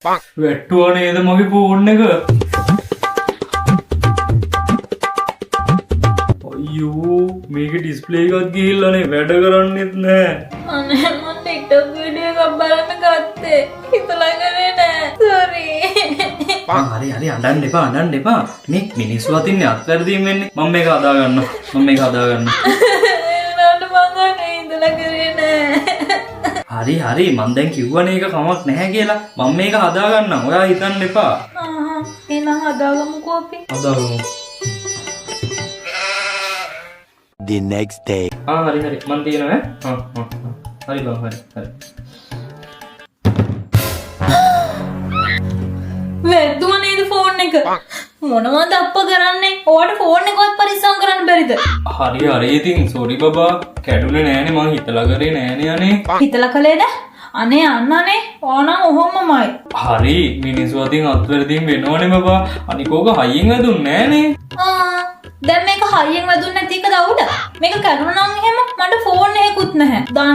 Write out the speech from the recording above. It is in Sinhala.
වැට්ටුවා නේද මගේ ෆෝන් එක? අයියෝ මේක ඩිස්ප්ලේ එකත් ගිහිල්ලානේ වැඩ කරන්නෙත් නෑ. අනේ මම TikTok වීඩියෝ එකක් බලන්න ගත්තේ. හිතලා කරේ නෑ. sorry. හරි අඬන්න එපා. මේ මිනිස්සු අතින් අත්වැරදීම් වෙන්නේ. මම මේක හදා ගන්නවා. ඒනට මං අනේ හිතලා කරේ නෑ. හරි මං දැන් කිව්වනේ ඒක කමක් නැහැ කියලා. මම මේක හදා ගන්නම්. ඔයා හිතන්න එපා. එහෙනම් හදාගමුකෝ අපි. හදාගමු. The next day. හරි මං තියෙනවා හරි බං හරි. වැද්දුව නේද ෆෝන් එක? මොනවද අප්ප කරන්නේ? ඔයාට ෆෝන් එකවත් පරිස්සම් කරන්න බැරිද? හරි ඉතින් සෝරි බබා. කැඩුනේ නෑනේ මං හිතලා කරේ නෑනේ අනේ. හිතලා කළේද? අනේ අන්නනේ ඕනම් ඔහොමමයි. හරි මිනිස්සු අතින් අත්වැරදීම් වෙනවනේ බබා. අනික ඕක හයියෙන් වැදුන්නේ නෑනේ. දැන් මේක හයියෙන් වැදුන්නේ නැති එකද අවුල? මේක කරුණා නම් එහෙම මට ෆෝන් එකකුත් නැහැ.